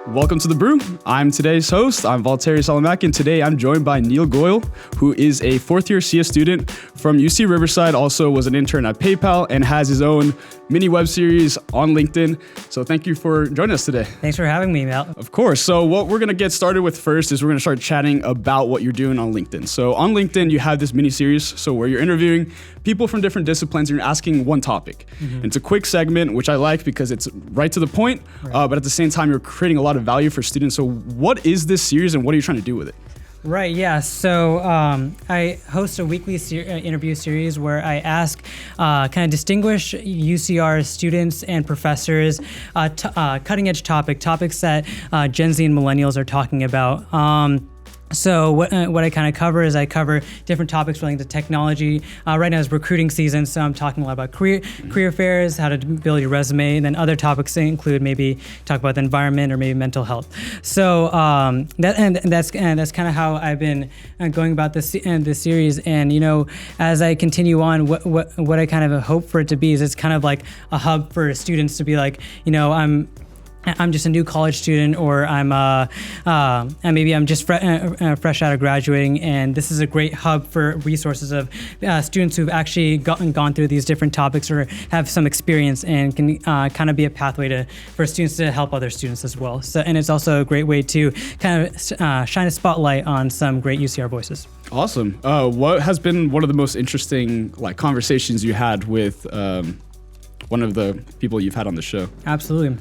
Welcome to the Brew. I'm today's host. I'm Valtteri Salomaki, and today I'm joined by Neal Goyal, who is a fourth-year CS student from UC Riverside, also was an intern at PayPal, and has his own mini web series on LinkedIn. So thank you for joining us today. Thanks for having me, Mal. Of course. So what we're going to get started with first is we're going to start chatting about what you're doing on LinkedIn. So on LinkedIn, you have this mini series, so where you're interviewing people from different disciplines and you're asking one topic. Mm-hmm. And it's a quick segment, which I like because it's right to the point, right. But at the same time, you're creating a lot of value for students. So what is this series and what are you trying to do with it? Right, yeah. So I host a weekly interview series where I ask, kind of distinguish UCR students and professors, cutting edge topics that Gen Z and millennials are talking about. So what I kind of cover is I cover different topics relating to technology. Right now is recruiting season, so I'm talking a lot about career fairs, how to build your resume, and then other topics include maybe talk about the environment or maybe mental health. So that's kind of how I've been going about this series. And you know, as I continue on, what I kind of hope for it to be is it's kind of like a hub for students to be like, you know, I'm just a new college student, or maybe I'm just fresh out of graduating, and this is a great hub for resources of students who've actually gone through these different topics or have some experience, and can kind of be a pathway for students to help other students as well. So, and it's also a great way to kind of shine a spotlight on some great UCR voices. Awesome. What has been one of the most interesting conversations you had with one of the people you've had on the show? Absolutely.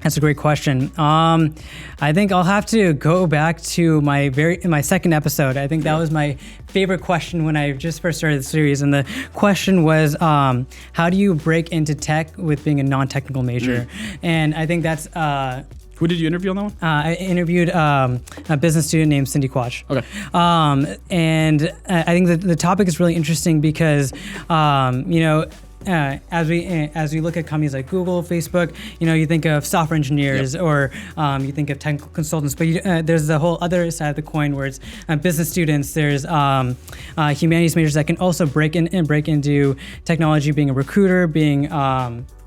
That's a great question. I think I'll have to go back to my second episode. I think that was my favorite question when I just first started the series. And the question was, how do you break into tech with being a non-technical major? And I think that's... Who did you interview on that one? I interviewed a business student named Cindy Quach. Okay. And I think that the topic is really interesting because, as we look at companies like Google, Facebook, you know, you think of software engineers, or you think of technical consultants, but there's the whole other side of the coin where it's business students. There's humanities majors that can also break into technology, being a recruiter, being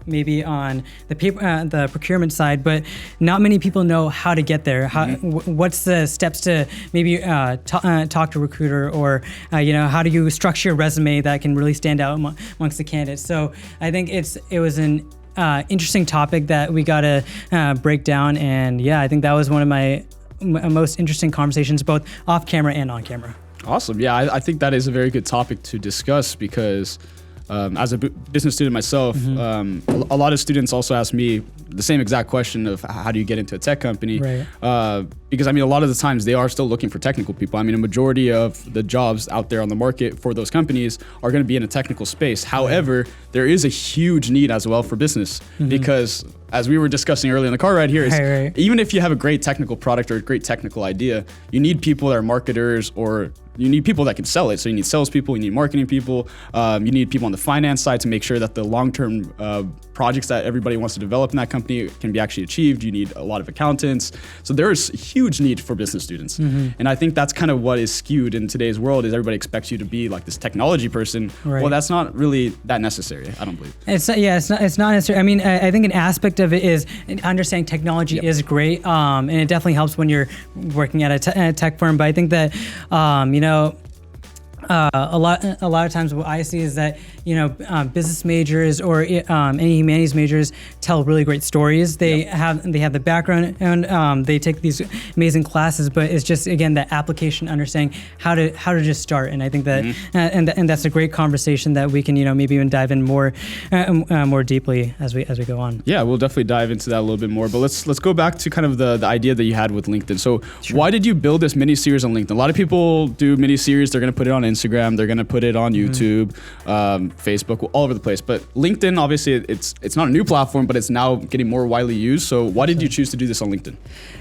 maybe on the procurement side, but not many people know how to get there. What's the steps to maybe talk to a recruiter, or how do you structure a resume that can really stand out amongst the candidates? So I think it was an interesting topic that we got to break down, and yeah, I think that was one of my most interesting conversations, both off camera and on camera. Awesome. Yeah, I think that is a very good topic to discuss because as a business student myself, a lot of students also ask me the same exact question of how do you get into a tech company? Right. Because I mean, a lot of the times they are still looking for technical people. I mean, a majority of the jobs out there on the market for those companies are going to be in a technical space. However, there is a huge need as well for business because, as we were discussing earlier in the car ride here, even if you have a great technical product or a great technical idea, you need people that are marketers, or you need people that can sell it. So you need salespeople, you need marketing people, you need people on the finance side to make sure that the long-term projects that everybody wants to develop in that company can be actually achieved. You need a lot of accountants. So there is a huge need for business students. And I think that's kind of what is skewed in today's world, is everybody expects you to be like this technology person. Right. Well, that's not really that necessary, I don't believe. It's not necessary. I mean, I think an aspect of it is understanding technology is great, and it definitely helps when you're working at a tech firm. But I think that, a lot of times what I see is that business majors or any humanities majors tell really great stories. They have the background, and they take these amazing classes, but it's just, again, that application, understanding how to just start. And I think that and that's a great conversation that we can maybe even dive in more deeply as we go on. Yeah, we'll definitely dive into that a little bit more. But let's go back to kind of the idea that you had with LinkedIn. So why did you build this mini series on LinkedIn? A lot of people do mini series. They're going to put it on Instagram. They're going to put it on YouTube, Facebook, all over the place. But LinkedIn, obviously, it's not a new platform, but it's now getting more widely used. So why did you choose to do this on LinkedIn?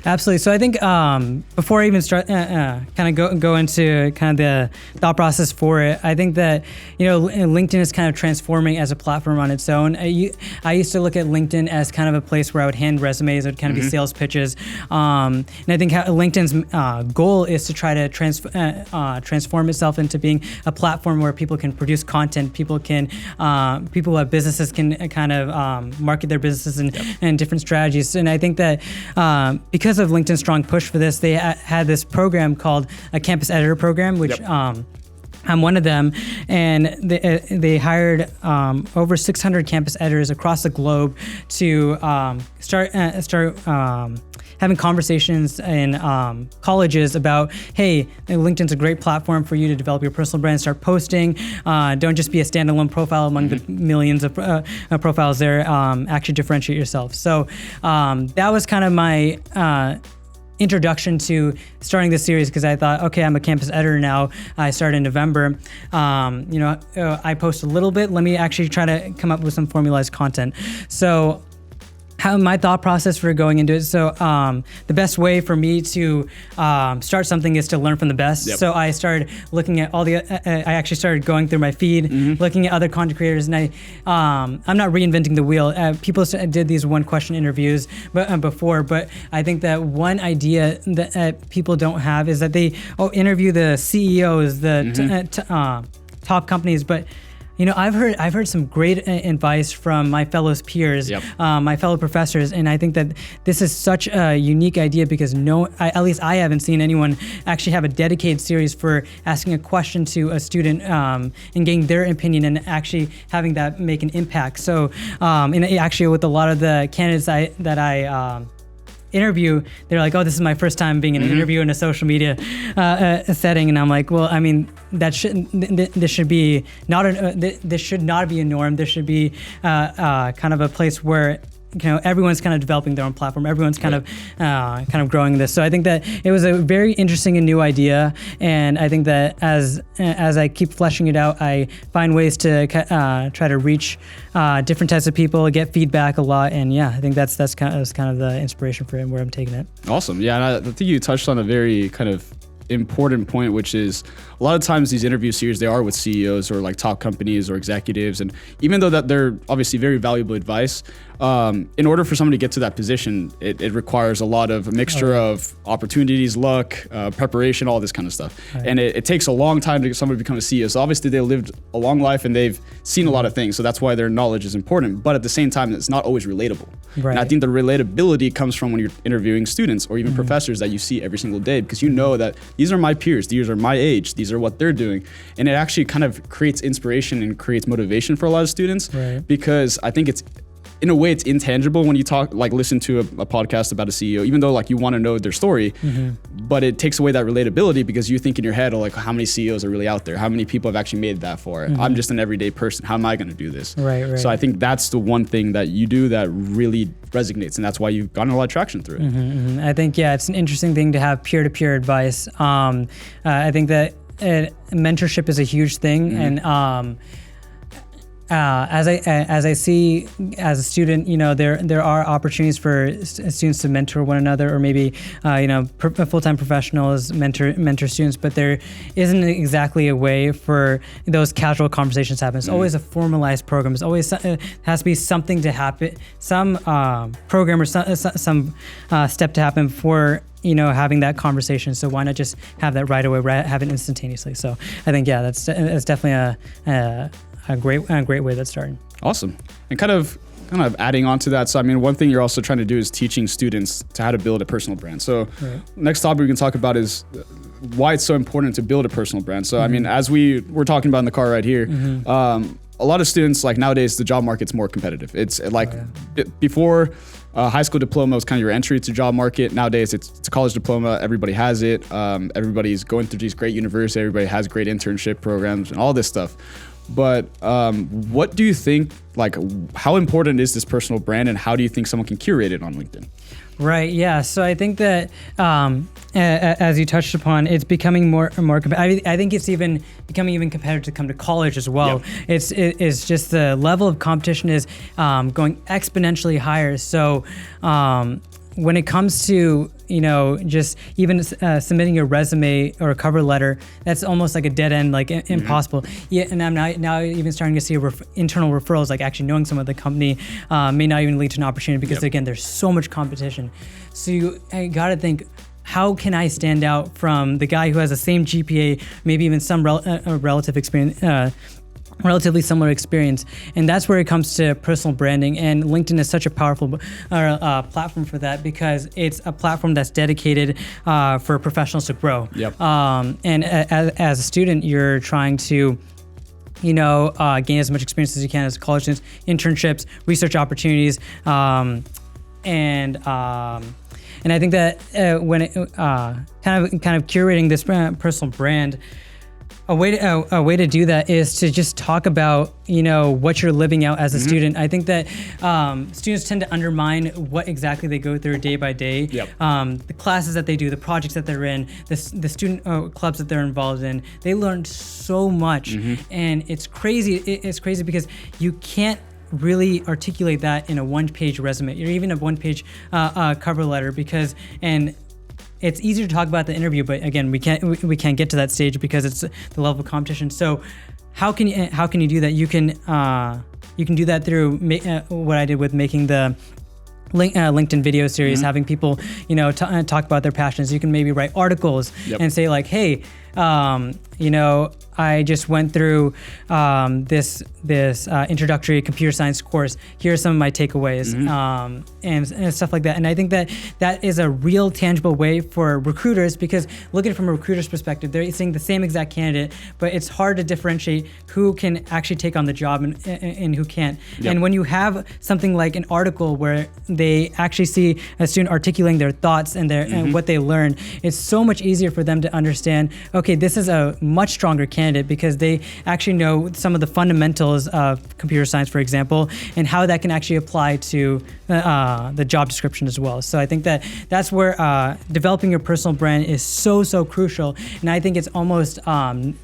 Absolutely. So I think before I even start, kind of go into kind of the thought process for it, I think that LinkedIn is kind of transforming as a platform on its own. I used to look at LinkedIn as kind of a place where I would hand resumes. It would kind of be sales pitches, and I think LinkedIn's goal is to try to transform itself into being a platform where people can produce content, people can, people who have businesses can kind of market their businesses and different strategies. And I think that because of LinkedIn's strong push for this, they had this program called a campus editor program, which I'm one of them, and they hired over 600 campus editors across the globe to start having conversations in colleges about, hey, LinkedIn's a great platform for you to develop your personal brand, start posting. Don't just be a standalone profile among the millions of profiles there. Actually differentiate yourself. So that was kind of my introduction to starting this series, because I thought, okay, I'm a campus editor now. I started in November. I post a little bit. Let me actually try to come up with some formalized content. So how my thought process for going into it. So the best way for me to start something is to learn from the best. So I started looking at all the, I actually started going through my feed, looking at other content creators, and I'm not reinventing the wheel. People did these one question interviews before, but I think that one idea that people don't have is that they interview the CEOs, the top companies, but I've heard some great advice from my fellow peers, my fellow professors, and I think that this is such a unique idea because at least I haven't seen anyone actually have a dedicated series for asking a question to a student and getting their opinion and actually having that make an impact. So, and actually with a lot of the candidates that I interview, they're like, oh, this is my first time being in an interview in a social media setting, and I'm like, well, I mean, this should not be a norm. There should be kind of a place where everyone's kind of developing their own platform. Everyone's kind of growing this. So I think that it was a very interesting and new idea, and I think that as I keep fleshing it out, I find ways to try to reach different types of people, get feedback a lot, and I think that's kind of the inspiration for it and where I'm taking it. Awesome. Yeah, and I think you touched on a very kind of important point, which is a lot of times these interview series, they are with CEOs or like top companies or executives, and even though that they're obviously very valuable advice, in order for someone to get to that position, it requires a lot of a mixture of opportunities, luck, preparation, all this kind of stuff. And it takes a long time to get someone to become a CEO. So obviously they lived a long life and they've seen a lot of things. So that's why their knowledge is important. But at the same time, it's not always relatable. And I think the relatability comes from when you're interviewing students or even professors that you see every single day, because you know that these are my peers, these are my age, these are what they're doing. And it actually kind of creates inspiration and creates motivation for a lot of students, because I think in a way, it's intangible when you listen to a podcast about a CEO, even though you want to know their story, but it takes away that relatability because you think in your head, how many CEOs are really out there? How many people have actually made it that far? I'm just an everyday person. How am I going to do this? So I think that's the one thing that you do that really resonates, and that's why you've gotten a lot of traction through it. I think, it's an interesting thing to have peer-to-peer advice. I think that mentorship is a huge thing, and as I see as a student, there are opportunities for students to mentor one another, or maybe full-time professionals mentor students, but there isn't exactly a way for those casual conversations to happen. It's always a formalized program. It's always has to be something to happen, some program or some step to happen before having that conversation. So why not just have that right away, have it instantaneously? So I think that's definitely a great way that's starting. Awesome. And kind of adding on to that. So, I mean, one thing you're also trying to do is teaching students to how to build a personal brand. So next topic we can talk about is why it's so important to build a personal brand. So, I mean, as we're talking about in the car right here, a lot of students, nowadays, the job market's more competitive. It's before high school diploma was kind of your entry to job market. Nowadays, it's a college diploma. Everybody has it. Everybody's going through these great universities. Everybody has great internship programs and all this stuff. But what do you think, how important is this personal brand, and how do you think someone can curate it on LinkedIn? Right. Yeah. So I think that, as you touched upon, it's becoming more competitive. I think it's even becoming even competitive to come to college as well. It's just the level of competition is going exponentially higher. So when it comes to just even submitting a resume or a cover letter, that's almost like a dead end, impossible. Yeah, and I'm now even starting to see internal referrals, actually knowing someone at the company may not even lead to an opportunity because again, there's so much competition. So I got to think, how can I stand out from the guy who has the same GPA, maybe even some relative experience relatively similar experience, and that's where it comes to personal branding. And LinkedIn is such a powerful platform for that, because it's a platform that's dedicated for professionals to grow. Yep. And as a student, you're trying to gain as much experience as you can as college students, internships, research opportunities, and I think that when it kind of curating this personal brand, a way to do that is to just talk about what you're living out as a student. I think that students tend to undermine what exactly they go through day by day. Yep. The classes that they do, the projects that they're in, the student clubs that they're involved in. They learn so much, and it's crazy. It's crazy because you can't really articulate that in a one-page resume or even a one-page cover letter, because it's easier to talk about the interview, but again, we can't get to that stage because it's the level of competition. So how can you do that? You can do that through what I did with making the LinkedIn video series, having people talk about their passions. You can maybe write articles and say like, hey, I just went through this introductory computer science course. Here are some of my takeaways, and stuff like that. And I think that is a real tangible way for recruiters, because look at it from a recruiter's perspective. They're seeing the same exact candidate, but it's hard to differentiate who can actually take on the job and who can't. Yep. And when you have something like an article where they actually see a student articulating their thoughts and and what they learned, it's so much easier for them to understand, okay, this is a much stronger candidate because they actually know some of the fundamentals of computer science, for example, and how that can actually apply to the job description as well. So I think that's where developing your personal brand is so crucial, and I think it's almost kind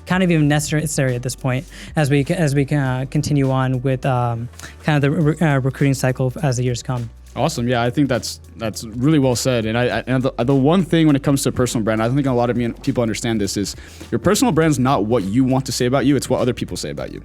of even necessary at this point as we continue on with kind of the recruiting cycle as the years come. Awesome. Yeah, I think that's really well said. And the one thing when it comes to personal brand, I don't think a lot of people understand this, is your personal brand is not what you want to say about you, it's what other people say about you.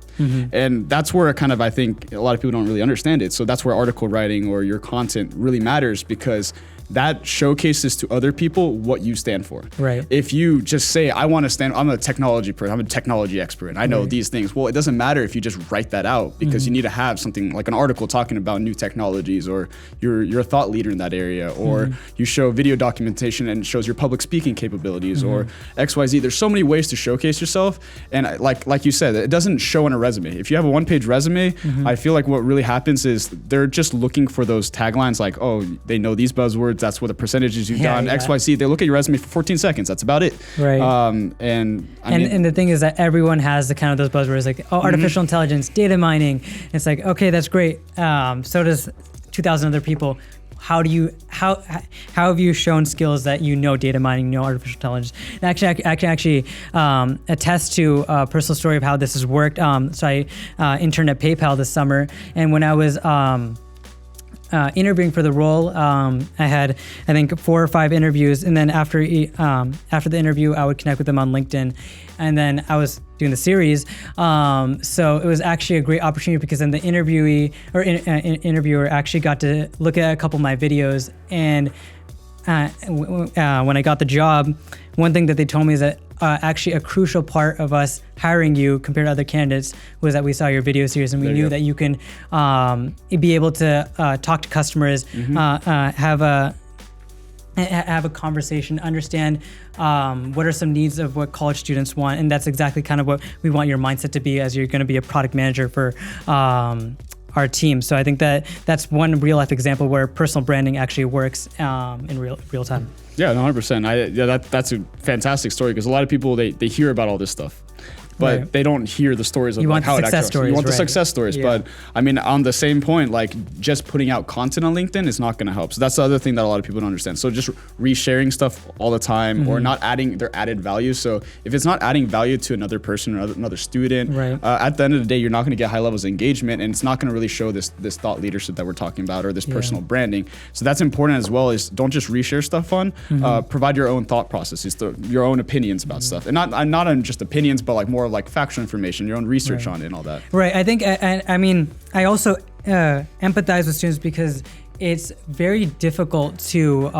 And that's where I think a lot of people don't really understand it. So that's where article writing or your content really matters, because that showcases to other people what you stand for. Right. If you just say, I'm a technology person, I'm a technology expert, and I know these things. Well, it doesn't matter if you just write that out, because you need to have something like an article talking about new technologies, or you're a thought leader in that area, or you show video documentation and it shows your public speaking capabilities, or XYZ. There's so many ways to showcase yourself. And like you said, it doesn't show on a resume. If you have a one-page resume, I feel like what really happens is they're just looking for those taglines like, oh, they know these buzzwords, that's what the percentages you've done, XYZ. They look at your resume for 14 seconds. That's about it. Right. And the thing is that everyone has the kind of those buzzwords like artificial intelligence, data mining. It's like, okay, that's great. So does 2,000 other people. How have you shown skills that data mining, artificial intelligence? And I can actually attest to a personal story of how this has worked. So I interned at PayPal this summer, and when I was interviewing for the role, I had, I think, 4 or 5 interviews, and then after the interview, I would connect with them on LinkedIn, and then I was doing the series. So it was actually a great opportunity, because then the interviewer actually got to look at a couple of my videos, and when I got the job, one thing that they told me is that actually a crucial part of us hiring you compared to other candidates was that we saw your video series, and we knew that you can be able to talk to customers, have a conversation, understand what are some needs of what college students want, and that's exactly kind of what we want your mindset to be as you're going to be a product manager for our team. So I think that's one real life example where personal branding actually works in real time. Yeah, 100%. That's a fantastic story, because a lot of people they hear about all this stuff, but they don't hear the stories of how it actually works. You want the success stories, but I mean, on the same point, like just putting out content on LinkedIn is not going to help. So that's the other thing that a lot of people don't understand. So just resharing stuff all the time, or not adding their added value. So if it's not adding value to another person or another student, at the end of the day, you're not going to get high levels of engagement, and it's not going to really show this thought leadership that we're talking about, or this personal branding. So that's important as well. Is don't just reshare stuff fun. Provide your own thought processes, your own opinions about stuff, and not on just opinions, but like more like factual information, your own research on it and all that. Right. I think, I mean, I also empathize with students, because it's very difficult to,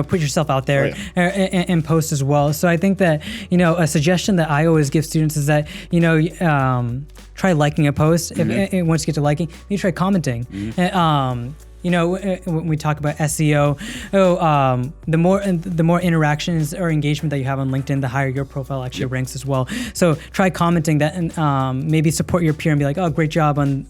put yourself out there and post as well. So I think that, a suggestion that I always give students is that, try liking a post. If once you get to liking, you try commenting. When we talk about SEO, the more interactions or engagement that you have on LinkedIn, the higher your profile actually ranks as well. So try commenting that, and maybe support your peer and be like, "Oh, great job on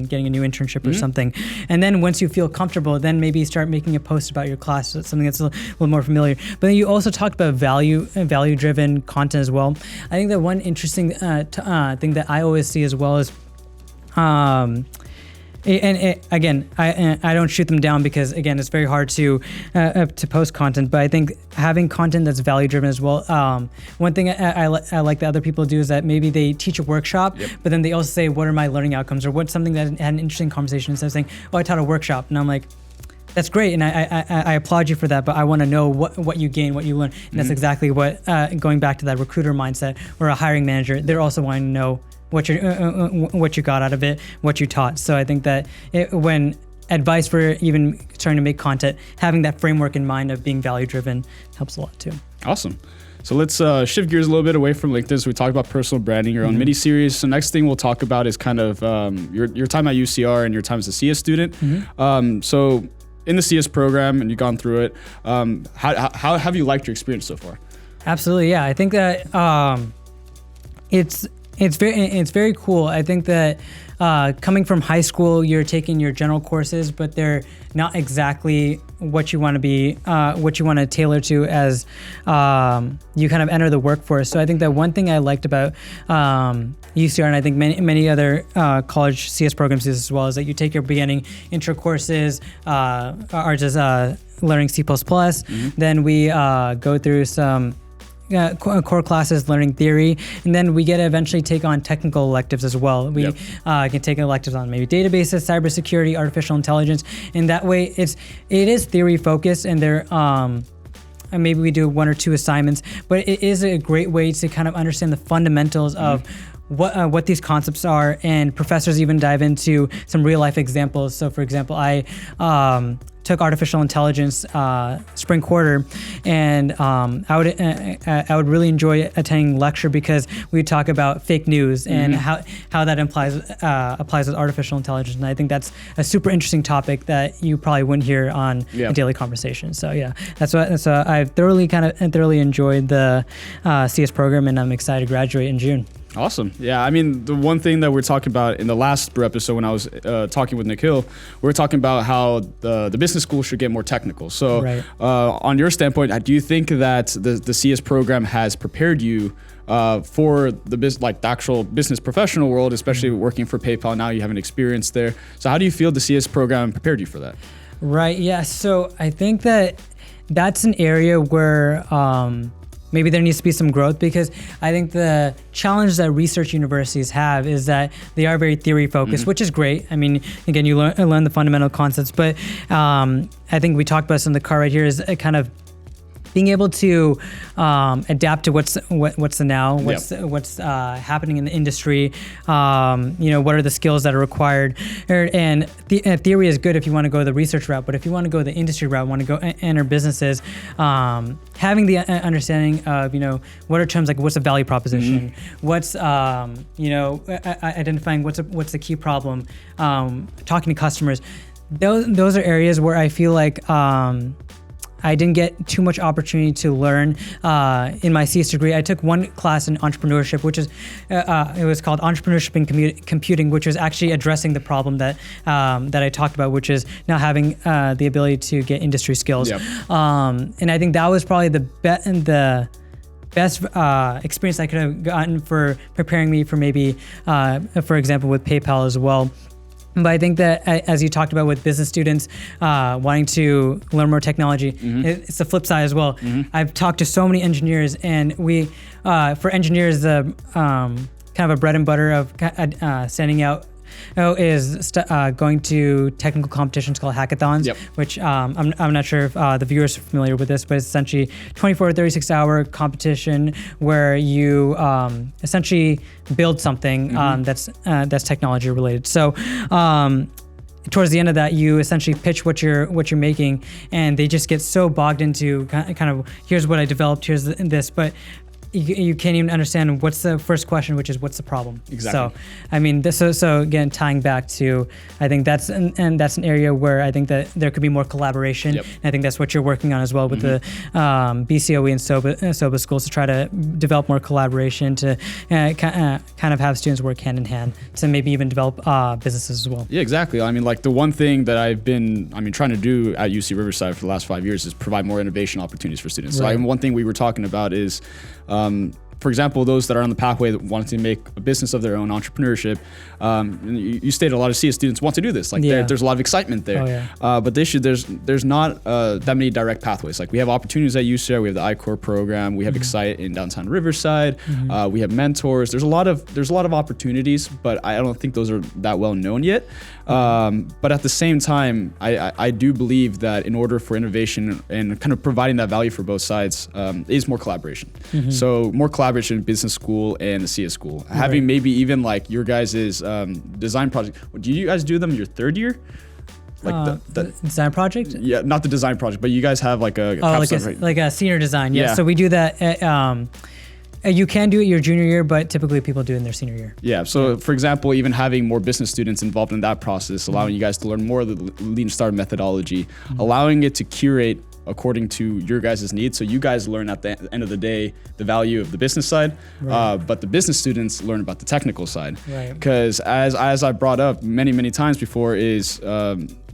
getting a new internship or something." And then once you feel comfortable, then maybe start making a post about your class, something that's a little more familiar. But then you also talked about value-driven content as well. I think that one interesting thing that I always see as well is. Again, I don't shoot them down because, again, it's very hard to post content. But I think having content that's value driven as well. One thing I like that other people do is that maybe they teach a workshop, but then they also say, "What are my learning outcomes?" or what's something that had an interesting conversation instead of saying, "Oh, I taught a workshop," and I'm like, that's great, and I applaud you for that, but I want to know what you gain, what you learn, and that's exactly what going back to that recruiter mindset or a hiring manager, they're also wanting to know what you got out of it, what you taught. So I think that when advice for even starting to make content, having that framework in mind of being value driven helps a lot too. Awesome. So let's shift gears a little bit away from LinkedIn. So we talked about personal branding, your own mini series. So next thing we'll talk about is kind of your time at UCR and your time as a CS student. So in the CS program, and you've gone through it, how have you liked your experience so far? Absolutely, yeah. I think that it's very cool. I think that coming from high school, you're taking your general courses, but they're not exactly what you want to be, what you want to tailor to as you kind of enter the workforce. So I think that one thing I liked about UCR, and I think many other college CS programs as well, is that you take your beginning intro courses, are just learning C++. Then we go through some core classes, learning theory, and then we get to eventually take on technical electives as well. We can take electives on maybe databases, cybersecurity, artificial intelligence, and that way it is theory focused, and there and maybe we do 1 or 2 assignments, but it is a great way to kind of understand the fundamentals of what these concepts are, and professors even dive into some real life examples. So for example, I took artificial intelligence spring quarter, and I would really enjoy attending lecture because we talk about fake news and how that applies with artificial intelligence. And I think that's a super interesting topic that you probably wouldn't hear on a daily conversation. So yeah, that's what I've thoroughly enjoyed the CS program, and I'm excited to graduate in June. Awesome. Yeah, I mean, the one thing that we're talking about in the last Brew episode when I was talking with Nikhil, we were talking about how the business school should get more technical. So on your standpoint, do you think that the CS program has prepared you for the actual business professional world, especially working for PayPal? Now you have an experience there. So how do you feel the CS program prepared you for that? Right. Yeah. So I think that's an area where maybe there needs to be some growth, because I think the challenge that research universities have is that they are very theory focused, which is great. I mean, again, you learn the fundamental concepts, but I think we talked about this in the car right here, is a kind of being able to adapt to what's the now, what's happening in the industry, what are the skills that are required. And theory is good if you want to go the research route, but if you want to go the industry route, want to go enter businesses, having the understanding of, what are terms like what's a value proposition, what's, identifying what's the key problem, talking to customers. Those are areas where I feel like I didn't get too much opportunity to learn in my CS degree. I took one class in entrepreneurship, which is it was called Entrepreneurship and Computing, which was actually addressing the problem that I talked about, which is now having the ability to get industry skills. And I think that was probably the best experience I could have gotten for preparing me for maybe, for example, with PayPal as well. But I think that, as you talked about with business students wanting to learn more technology, it's the flip side as well. I've talked to so many engineers, and for engineers, the kind of a bread and butter of standing out is going to technical competitions called hackathons, which I'm not sure if the viewers are familiar with this, but it's essentially 24 to 36 hour competition where you essentially build something that's technology related. So towards the end of that, you essentially pitch what you're making, and they just get so bogged into kind of here's what I developed, here's this, but you can't even understand what's the first question, which is what's the problem. Exactly. So, I mean, so again, tying back to, I think that's an area where I think that there could be more collaboration. Yep. And I think that's what you're working on as well with the BCOE and SOBA schools, to try to develop more collaboration, to kind of have students work hand in hand to maybe even develop businesses as well. Yeah, exactly. I mean, like the one thing that I've been, trying to do at UC Riverside for the last 5 years is provide more innovation opportunities for students. Right. So one thing we were talking about is, for example, those that are on the pathway that want to make a business of their own, entrepreneurship, you stated a lot of CS students want to do this. Like there's a lot of excitement there. Oh, yeah. But the issue, there's not that many direct pathways. Like we have opportunities at UCR, we have the iCore program, we have Excite in downtown Riverside, we have mentors. There's a lot of opportunities, but I don't think those are that well known yet. But at the same time, I do believe that in order for innovation and kind of providing that value for both sides is more collaboration. So more collaboration in business school and the CS school. Having maybe even like your guys' design project. Do you guys do them your third year? Like the design project? Yeah, not the design project, but you guys have like a like a senior design. Yeah. So we do that at, you can do it your junior year, but typically people do it in their senior year. Yeah. So, for example, even having more business students involved in that process, allowing you guys to learn more of the Lean Startup methodology, allowing it to curate according to your guys' needs. So you guys learn at the end of the day the value of the business side, but the business students learn about the technical side. Because as I brought up many times before, is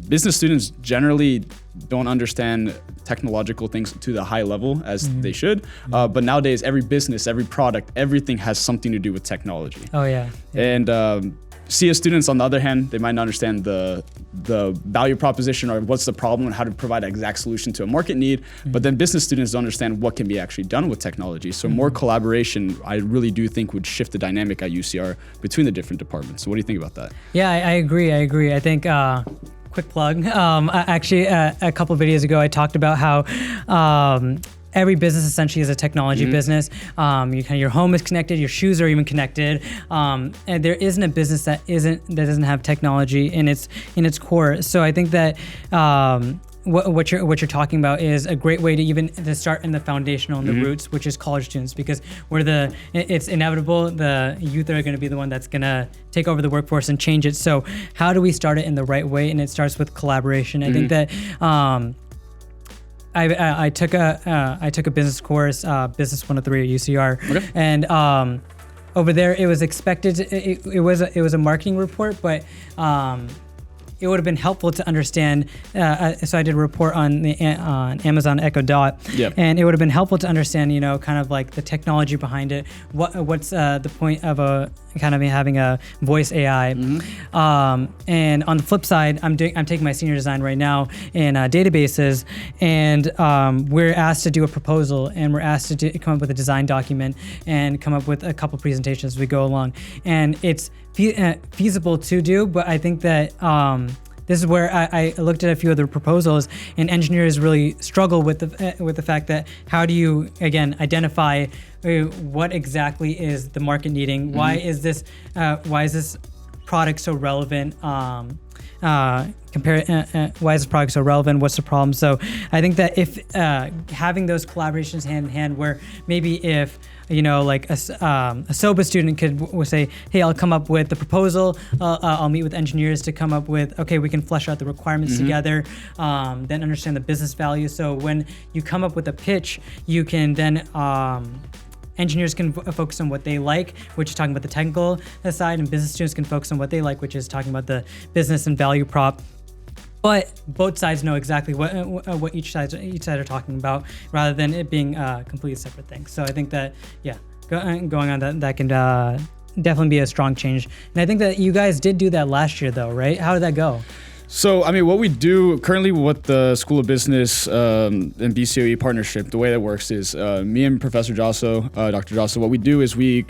business students generally don't understand technological things to the high level as they should. But nowadays, every business, every product, everything has something to do with technology. Oh yeah. And CS students, on the other hand, they might not understand the value proposition or what's the problem and how to provide an exact solution to a market need. But then business students don't understand what can be actually done with technology. So more collaboration, I really do think, would shift the dynamic at UCR between the different departments. So what do you think about that? Yeah, I agree. I think quick plug. Actually, a couple of videos ago, I talked about how every business essentially is a technology business. Your home is connected, your shoes are even connected, and there isn't a business that doesn't have technology in its core. So I think that what you're talking about is a great way to start in the foundational and the roots, which is college students, because it's inevitable the youth are going to be the one that's going to take over the workforce and change it. So how do we start it in the right way? And it starts with collaboration. I think that I took a business course, Business 103 at UCR, and over there it was expected. It was a marketing report, but it would have been helpful to understand. So I did a report on Amazon Echo Dot, and it would have been helpful to understand, kind of like the technology behind it. What's the point of having a voice AI? And on the flip side, I'm taking my senior design right now in databases, and we're asked to do a proposal, and we're asked to come up with a design document and come up with a couple presentations as we go along, and it's feasible to do, but I think that this is where I looked at a few other proposals, and engineers really struggle with the fact that how do you again identify what exactly is the market needing? Why is this product so relevant? Why is this product so relevant? What's the problem? So I think that if having those collaborations hand in hand, where maybe if like a SOBA student could say, hey, I'll come up with the proposal, I'll meet with engineers to come up with, okay, we can flesh out the requirements together, then understand the business value. So when you come up with a pitch, you can then engineers can focus on what they like, which is talking about the technical side, and business students can focus on what they like, which is talking about the business and value prop. But both sides know exactly what each side are talking about, rather than it being completely separate things. So I think that going on that can definitely be a strong change. And I think that you guys did do that last year, though, right? How did that go? So, what we do currently with the School of Business and BCOE partnership, the way that works is me and Professor Josso, Dr. Josso, what we do is we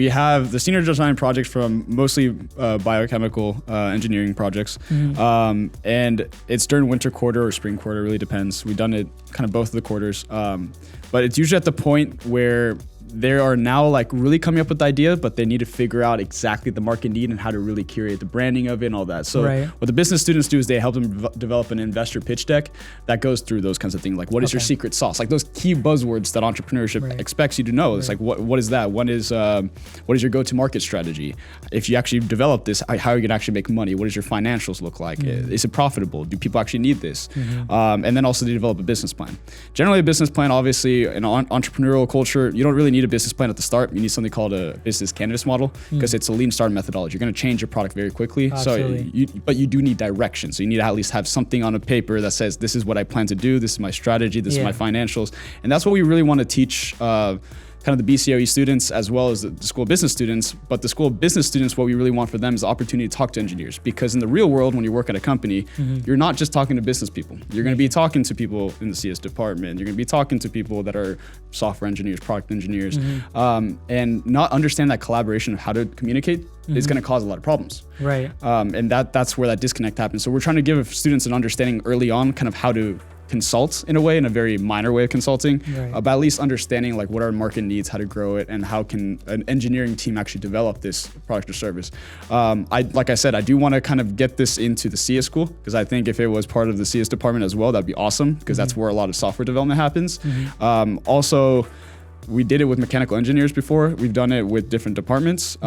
have the senior design projects from mostly biochemical engineering projects. And it's during winter quarter or spring quarter, really depends. We've done it kind of both of the quarters. But it's usually at the point where they are now like really coming up with the idea, but they need to figure out exactly the market need and how to really curate the branding of it and all that. So what the business students do is they help them develop an investor pitch deck that goes through those kinds of things. Like, what is your secret sauce? Like those key buzzwords that entrepreneurship expects you to know. It's like, what is that? What is your go-to-market strategy? If you actually develop this, how are you gonna actually make money? What does your financials look like? Is it profitable? Do people actually need this? And then also they develop a business plan. Generally, a business plan, obviously, in an entrepreneurial culture, you don't really need a business plan at the start. You need something called a business canvas model because it's a lean startup methodology. You're going to change your product very quickly. Absolutely. But you do need direction. So you need to at least have something on a paper that says, this is what I plan to do. This is my strategy. This is my financials. And that's what we really want to teach kind of the BCOE students as well as the School of Business students. But the School of Business students, what we really want for them is the opportunity to talk to engineers, because in the real world, when you work at a company, you're not just talking to business people. You're going to be talking to people in the CS department. You're going to be talking to people that are software engineers, product engineers, and not understand that collaboration of how to communicate is going to cause a lot of problems. Right. And that's where that disconnect happens. So we're trying to give students an understanding early on kind of how to consult in a way, in a very minor way of consulting, but at least understanding like what our market needs, how to grow it, and how can an engineering team actually develop this product or service. Like I said, I do want to kind of get this into the CS school, because I think if it was part of the CS department as well, that'd be awesome, because that's where a lot of software development happens. Also, we did it with mechanical engineers before. We've done it with different departments.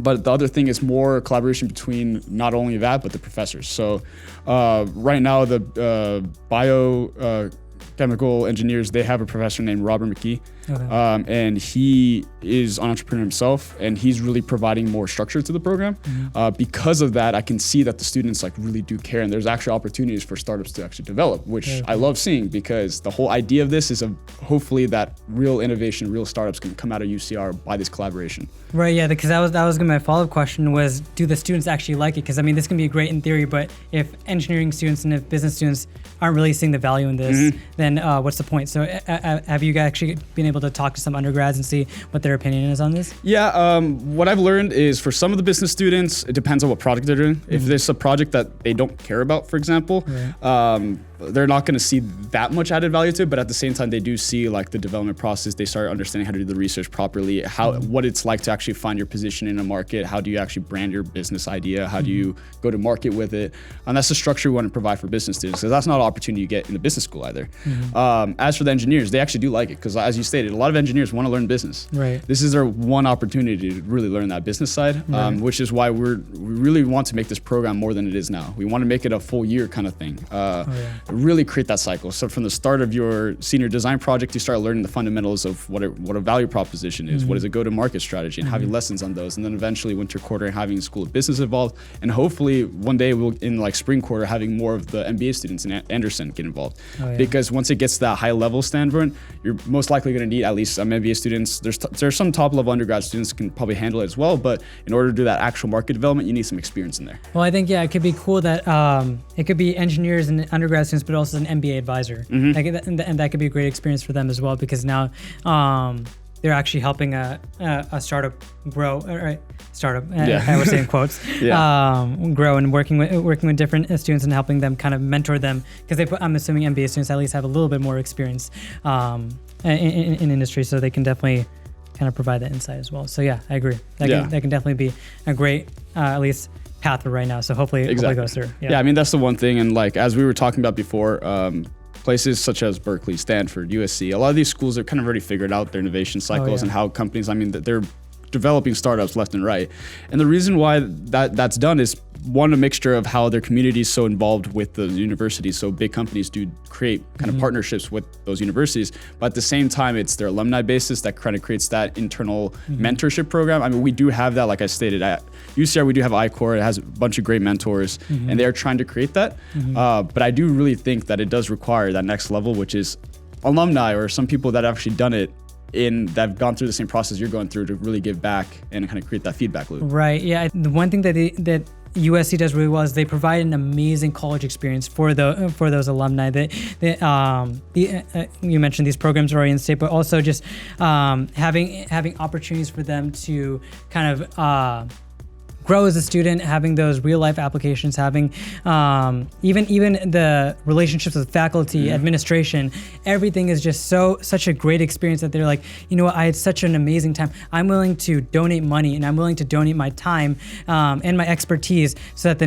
But the other thing is more collaboration between not only that, but the professors. So right now, the biochemical engineers, they have a professor named Robert McKee. And he is an entrepreneur himself, and he's really providing more structure to the program. Because of that, I can see that the students like really do care, and there's actually opportunities for startups to actually develop, which I love seeing, because the whole idea of this is hopefully that real innovation, real startups can come out of UCR by this collaboration. Right, yeah, because that was my follow-up question was, do the students actually like it? Because I mean, this can be great in theory, but if engineering students and if business students aren't really seeing the value in this, then what's the point? So have you actually been able to talk to some undergrads and see what their opinion is on this? Yeah, what I've learned is for some of the business students, it depends on what project they're doing. If there's a project that they don't care about, for example, they're not going to see that much added value to it, but at the same time, they do see like the development process. They start understanding how to do the research properly, what it's like to actually find your position in a market. How do you actually brand your business idea? How do you go to market with it? And that's the structure we want to provide for business students, because that's not an opportunity you get in the business school either. As for the engineers, they actually do like it, because as you stated, a lot of engineers want to learn business. This is their one opportunity to really learn that business side, which is why we really want to make this program more than it is now. We want to make it a full year kind of thing. Really create that cycle. So from the start of your senior design project, you start learning the fundamentals of what a value proposition is, what is a go-to-market strategy, and having lessons on those. And then eventually winter quarter having School of Business involved. And hopefully one day we'll, in like spring quarter, having more of the MBA students in Anderson get involved. Because once it gets to that high level standpoint, you're most likely going to need at least some MBA students. There's some top level undergrad students can probably handle it as well, but in order to do that actual market development, you need some experience in there. Well, I think, it could be cool that it could be engineers and undergrad students, but also an MBA advisor. And that could be a great experience for them as well, because now they're actually helping a startup grow, I was saying quotes, grow, and working with different students and helping them kind of mentor them, because I'm assuming MBA students at least have a little bit more experience in industry, so they can definitely kind of provide that insight as well. So yeah, I agree. That can definitely be a great, at least, path for right now. So hopefully it goes through. Yeah, I mean, that's the one thing. And like, as we were talking about before, places such as Berkeley, Stanford, USC, a lot of these schools are kind of already figured out their innovation cycles and how companies, I mean, they're developing startups left and right. And the reason why that's done is, one, a mixture of how their community is so involved with the universities. So big companies do create kind of partnerships with those universities, but at the same time, it's their alumni basis that kind of creates that internal mentorship program. I mean, we do have that, like I stated, at UCR, we do have iCore. It has a bunch of great mentors, and they are trying to create that. But I do really think that it does require that next level, which is alumni or some people that have actually done it that have gone through the same process you're going through, to really give back and kind of create that feedback loop. Right. Yeah. The one thing that USC does really well is they provide an amazing college experience for those alumni. You mentioned these programs are already in state, but also just having opportunities for them to kind of grow as a student, having those real life applications, having even the relationships with faculty, administration, everything is just such a great experience that they're like, you know what, I had such an amazing time. I'm willing to donate money and I'm willing to donate my time and my expertise so that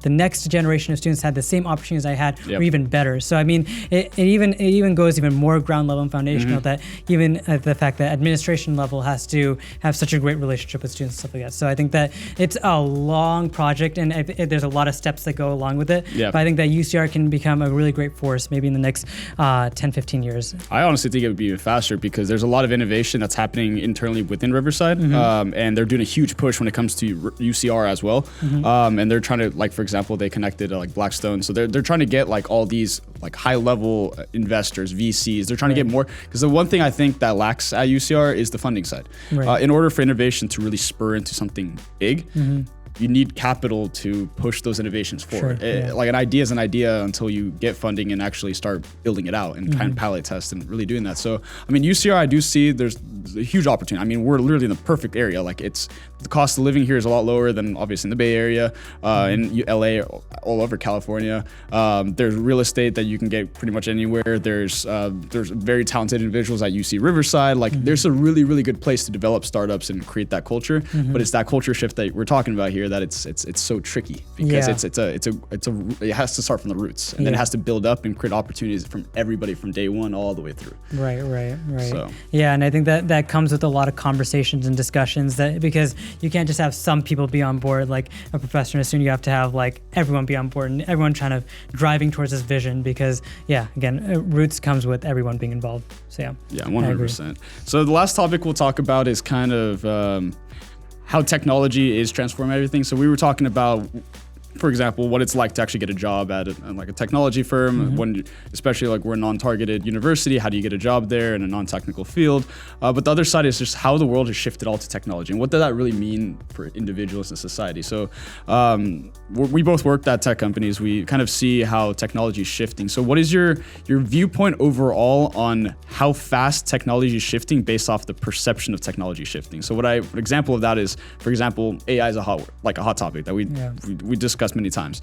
the next generation of students had the same opportunities I had or even better. So I mean, it even goes even more ground level and foundational that even at the fact that administration level has to have such a great relationship with students and stuff like that. So I think that it's a long project and there's a lot of steps that go along with it. But I think that UCR can become a really great force maybe in the next 10, 15 years. I honestly think it would be even faster because there's a lot of innovation that's happening internally within Riverside, and they're doing a huge push when it comes to UCR as well. And they're trying to, like, for example, they connected like Blackstone, so they're trying to get like all these like high level investors, VCs. They're trying to get more, because the one thing I think that lacks at UCR is the funding side. In order for innovation to really spur into something big, you need capital to push those innovations forward. Like an idea is an idea until you get funding and actually start building it out and kind of pilot test and really doing that. So, I mean, UCR, I do see there's a huge opportunity. I mean, we're literally in the perfect area. Like the cost of living here is a lot lower than obviously in the Bay Area, in LA, all over California. There's real estate that you can get pretty much anywhere. There's very talented individuals at UC Riverside. Like there's a really, really good place to develop startups and create that culture. But it's that culture shift that we're talking about here that it's so tricky because it has to start from the roots and then it has to build up and create opportunities from everybody from day one all the way through. Right. So. Yeah, and I think that comes with a lot of conversations and discussions because you can't just have some people be on board, like a professor and a student. You have to have like everyone be on board and everyone trying to driving towards this vision because again, roots comes with everyone being involved. So yeah, 100%. So the last topic we'll talk about is kind of how technology is transforming everything. So we were talking about, for example, what it's like to actually get a job at like a technology firm, when, especially like we're a non-targeted university, how do you get a job there in a non-technical field? But the other side is just how the world has shifted all to technology and what does that really mean for individuals and society. So we both worked at tech companies. We kind of see how technology is shifting. So what is your viewpoint overall on how fast technology is shifting based off the perception of technology shifting? So an example of that is, for example, AI is a hot topic that we discussed many times,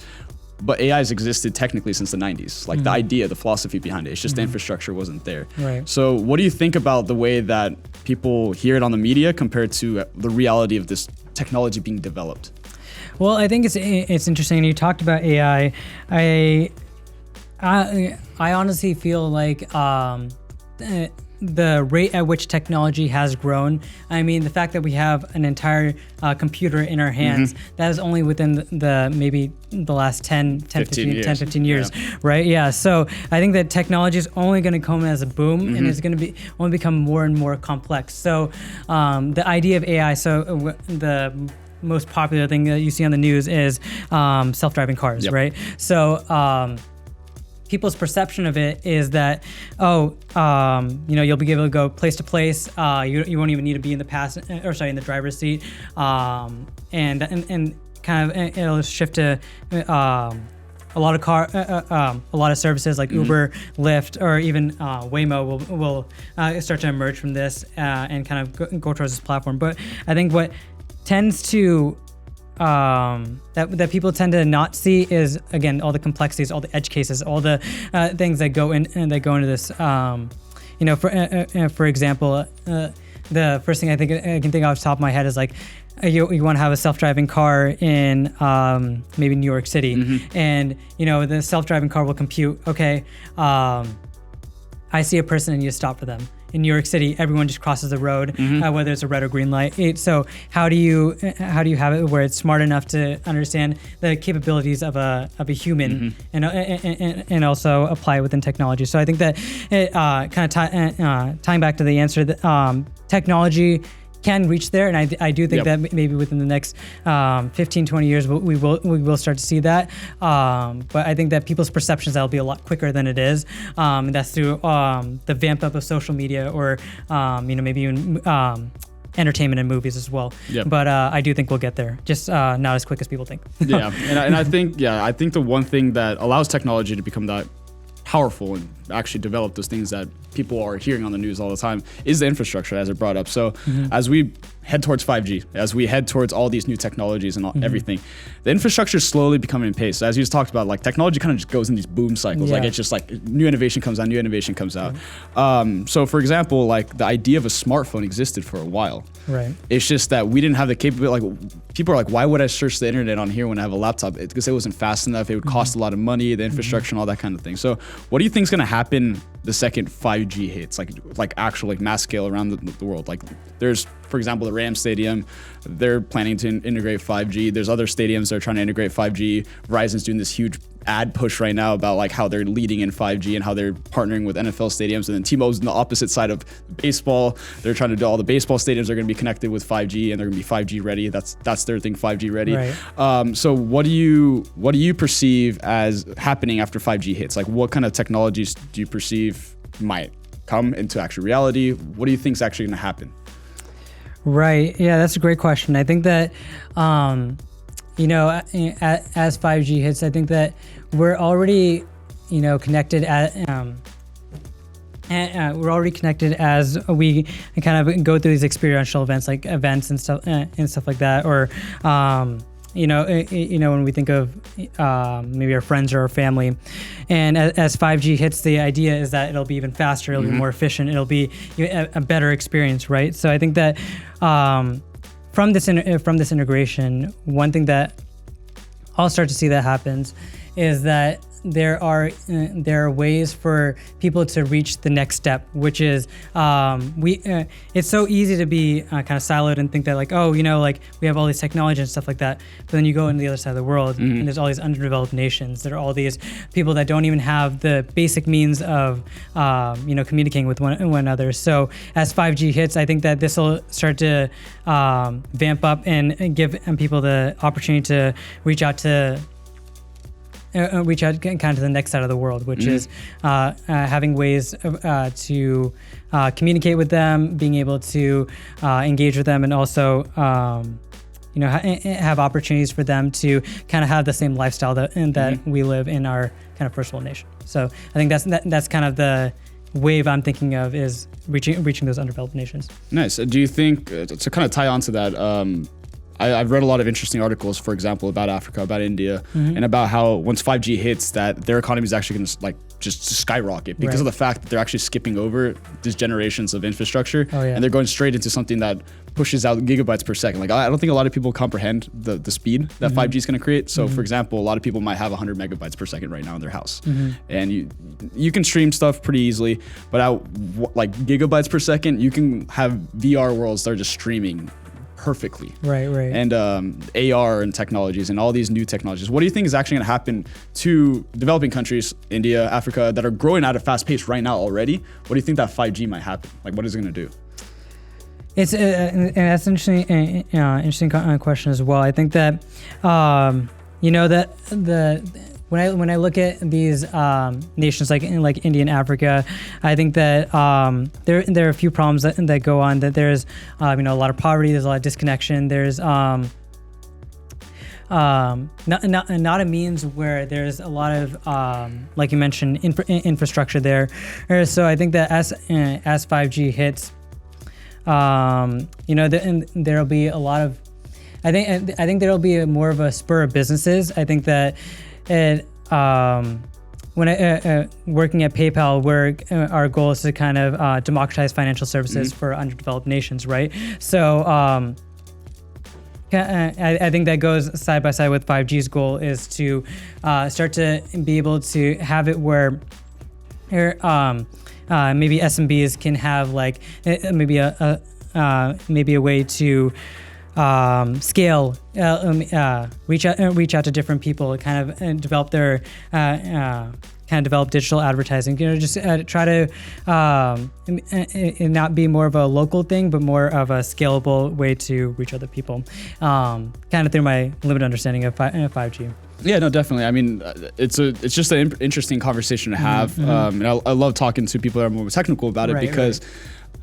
but AI has existed technically since the 90s. Like the idea, the philosophy behind it, it's just the infrastructure wasn't there. So what do you think about the way that people hear it on the media compared to the reality of this technology being developed? Well, I think it's interesting. You talked about AI. I honestly feel like the rate at which technology has grown. I mean, the fact that we have an entire computer in our hands, that is only within the maybe the last 15 years, right? Yeah. So I think that technology is only going to come as a boom and it's going to only become more and more complex. So the idea of AI, the most popular thing that you see on the news is self-driving cars, right? So people's perception of it is that, you'll be able to go place to place. You won't even need to be in the driver's seat, and kind of it'll shift to a lot of services like Uber, Lyft, or even Waymo will start to emerge from this and kind of go towards this platform. But I think what tends to that people tend to not see is, again, all the complexities, all the edge cases, all the things that go into this. For example, the first thing I can think off the top of my head is like you want to have a self-driving car in maybe New York City, and the self-driving car will compute. Okay, I see a person and you stop for them. In New York City, everyone just crosses the road, whether it's a red or green light. So how do you have it where it's smart enough to understand the capabilities of a human and also apply it within technology? So I think that it kind of tying back to the answer that technology can reach there, and I do think that maybe within the next 15, 20 years we will start to see that. But I think that people's perceptions, that'll be a lot quicker than it is, and that's through the vamp up of social media or maybe even entertainment and movies as well. But I do think we'll get there, just not as quick as people think. And I think the one thing that allows technology to become that powerful and actually develop those things that people are hearing on the news all the time is the infrastructure, as it brought up. So as we head towards 5G, as we head towards all these new technologies and everything, the infrastructure is slowly becoming in pace. So as you just talked about, like technology kind of just goes in these boom cycles. Like it's just like new innovation comes out, new innovation comes out. So for example, like the idea of a smartphone existed for a while. Right. It's just that we didn't have the capability. Like people are like, why would I search the internet on here when I have a laptop? It's because it wasn't fast enough. It would cost a lot of money, the infrastructure and all that kind of thing. So what do you think is going to happen the second 5G hits, like actual like mass scale around the world? Like there's, for example, the Rams Stadium, they're planning to integrate 5G. There's other stadiums that are trying to integrate 5G. Verizon's doing this huge ad push right now about like how they're leading in 5G and how they're partnering with NFL stadiums. And then T-Mobile's on the opposite side of baseball. They're trying to do all the baseball stadiums are going to be connected with 5G and they're going to be 5G ready. That's their thing, 5G ready. Right. So what do you perceive as happening after 5G hits? Like what kind of technologies do you perceive might come into actual reality? What do you think is actually going to happen? Right. Yeah, that's a great question. I think that, you know, as 5G hits, I think that we're already, you know, connected we're already connected as we kind of go through these experiential events, like events and stuff like that, or you know, when we think of maybe our friends or our family, and as 5G hits, the idea is that it'll be even faster, it'll be more efficient, it'll be a better experience, right? So I think that from this integration, one thing that I'll start to see that happens is that there are ways for people to reach the next step, which is it's so easy to be kind of siloed and think that like, oh, you know, like we have all these technology and stuff like that, but then you go into the other side of the world and there's all these underdeveloped nations. There are all these people that don't even have the basic means of you know, communicating with one another. So as 5G hits, I think that this will start to vamp up and give people the opportunity to reach out kind of to the next side of the world, which is having ways to communicate with them, being able to engage with them, and also you know, have opportunities for them to kind of have the same lifestyle that we live in our kind of first world nation. So I think that's kind of the wave I'm thinking of, is reaching those underdeveloped nations. Nice. Do you think, to kind of tie on to that, I've read a lot of interesting articles, for example, about Africa, about India, and about how once 5G hits, that their economy is actually going to like just skyrocket because of the fact that they're actually skipping over these generations of infrastructure, and they're going straight into something that pushes out gigabytes per second. Like I don't think a lot of people comprehend the speed that 5G is going to create. So for example, a lot of people might have 100 megabytes per second right now in their house, and you can stream stuff pretty easily, but at like gigabytes per second, you can have VR worlds that are just streaming perfectly. Right. And AR and technologies and all these new technologies. What do you think is actually going to happen to developing countries, India, Africa, that are growing at a fast pace right now already? What do you think that 5G might happen? Like, what is it going to do? It's that's an interesting question as well. I think that you know, that when I look at these nations like India and Africa, I think that there are a few problems that go on. That there's you know, a lot of poverty, there's a lot of disconnection, there's not a means where there's a lot of like you mentioned, infrastructure there. So I think that as 5G hits, you know, there'll be a lot of, I think there'll be more of a spur of businesses. I think that it, when working at PayPal, where our goal is to kind of democratize financial services for underdeveloped nations, right? So I think that goes side by side with 5G's goal, is to start to be able to have it where maybe SMBs can have like maybe a way to scale, reach out to different people, kind of and develop their develop digital advertising. You know, just try to not be more of a local thing, but more of a scalable way to reach other people. Kind of through my limited understanding of 5G. Yeah, no, definitely. I mean, it's just an interesting conversation to have, and I love talking to people that are more technical about it, because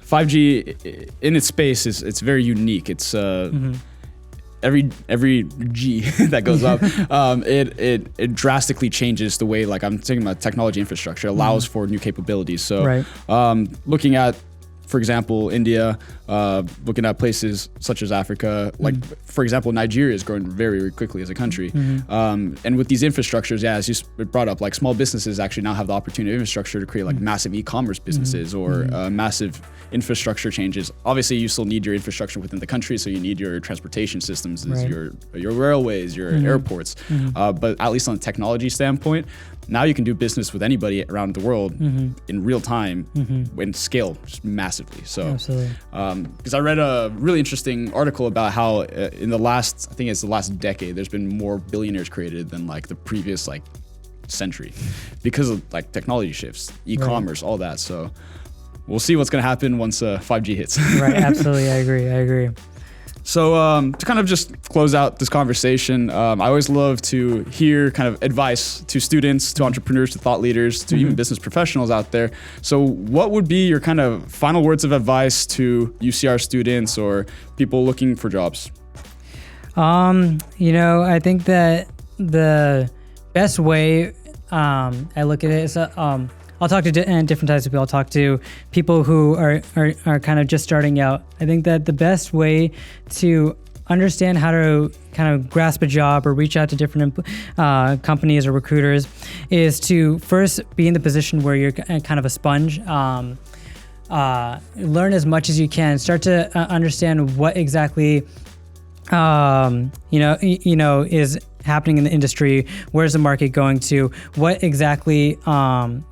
5G in its space it's very unique. It's every G that goes up, it drastically changes the way, like I'm thinking about technology infrastructure, allows for new capabilities. So looking at, for example, India, looking at places such as Africa, like for example, Nigeria is growing very, very quickly as a country. And with these infrastructures, as you brought up, like small businesses actually now have the opportunity of infrastructure to create like massive e-commerce businesses or massive infrastructure changes. Obviously, you still need your infrastructure within the country, so you need your transportation systems, your railways, your airports. But at least on a technology standpoint, now you can do business with anybody around the world in real time and scale just massively. So, because I read a really interesting article about how in the last, I think it's the last decade, there's been more billionaires created than like the previous like century because of like technology shifts, e-commerce, all that. So we'll see what's going to happen once 5G hits. Right. Absolutely. I agree. So to kind of just close out this conversation, I always love to hear kind of advice to students, to entrepreneurs, to thought leaders, to even business professionals out there. So what would be your kind of final words of advice to UCR students or people looking for jobs? I think that the best way I look at it is I'll talk to different types of people. I'll talk to people who are kind of just starting out. I think that the best way to understand how to kind of grasp a job or reach out to different companies or recruiters is to first be in the position where you're kind of a sponge. Learn as much as you can. Start to understand what exactly is happening in the industry. Where's the market going to? What exactly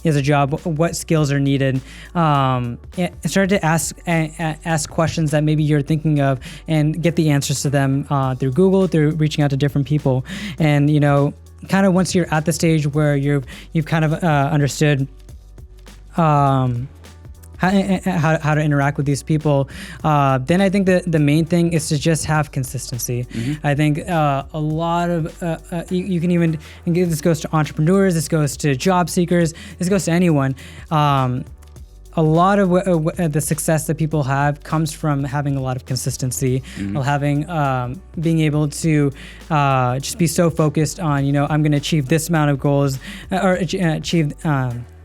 is a job? What skills are needed? Start to ask questions that maybe you're thinking of and get the answers to them through Google, through reaching out to different people. And kind of once you're at the stage where you've kind of understood how to interact with these people, then I think that the main thing is to just have consistency. I think a lot of you can even, and this goes to entrepreneurs, this goes to job seekers, this goes to anyone. A lot of the success that people have comes from having a lot of consistency, being able to just be so focused on, I'm going to achieve this amount of goals or achieve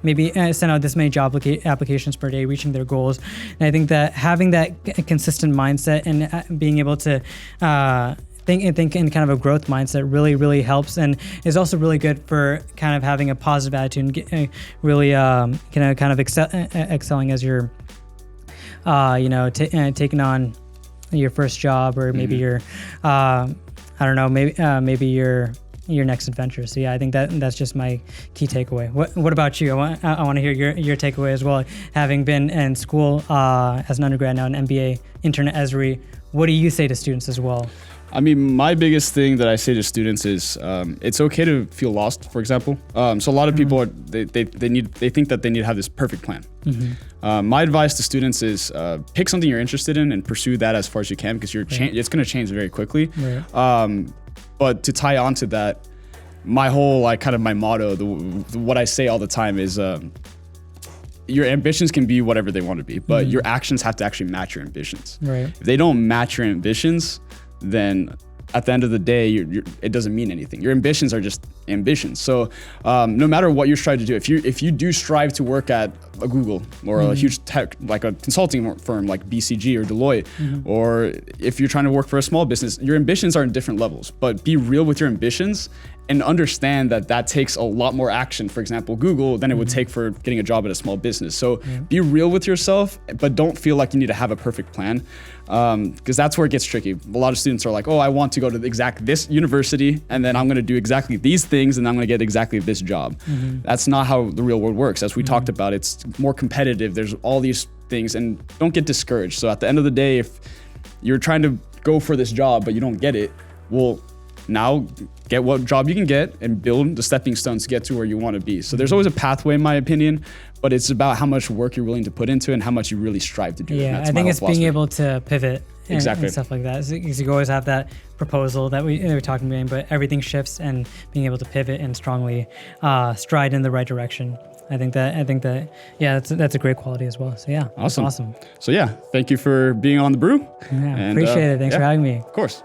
maybe send out this many job applications per day, reaching their goals. And I think that having that consistent mindset and being able to think in kind of a growth mindset really, really helps, and is also really good for kind of having a positive attitude and really kind of excelling as you're taking on your first job, or maybe your maybe your next adventure. So yeah, I think that's just my key takeaway. What about you? I want to hear your takeaway as well. Having been in school as an undergrad, now an MBA intern at Esri, what do you say to students as well? I mean, my biggest thing that I say to students is it's okay to feel lost, for example. So a lot of people they think that they need to have this perfect plan. My advice to students is pick something you're interested in and pursue that as far as you can, because it's going to change very quickly. But to tie on to that, my whole my motto, what I say all the time is your ambitions can be whatever they want to be, but your actions have to actually match your ambitions. If they don't match your ambitions, then at the end of the day, it doesn't mean anything. Your ambitions are just ambitions. So no matter what you're trying to do, if you do strive to work at a Google or a huge tech, like a consulting firm like BCG or Deloitte, or if you're trying to work for a small business, your ambitions are in different levels. But be real with your ambitions and understand that takes a lot more action, for example, Google, than it would take for getting a job at a small business. So be real with yourself, but don't feel like you need to have a perfect plan, because that's where it gets tricky. A lot of students are like, oh, I want to go to this university, and then I'm going to do exactly these things, and I'm going to get exactly this job. That's not how the real world works. As we talked about, it's more competitive. There's all these things, and don't get discouraged. So at the end of the day, if you're trying to go for this job, but you don't get it, well, now get what job you can get and build the stepping stones to get to where you want to be. So there's always a pathway, in my opinion, but it's about how much work you're willing to put into it and how much you really strive to do. Yeah, I think it's being able to pivot and stuff like that. Because you always have that proposal that we were talking about, but everything shifts, and being able to pivot and strongly stride in the right direction. I think that yeah, that's a great quality as well. So yeah, awesome. Awesome. So yeah, thank you for being on the Brew. Yeah, appreciate it. Thanks for having me. Of course.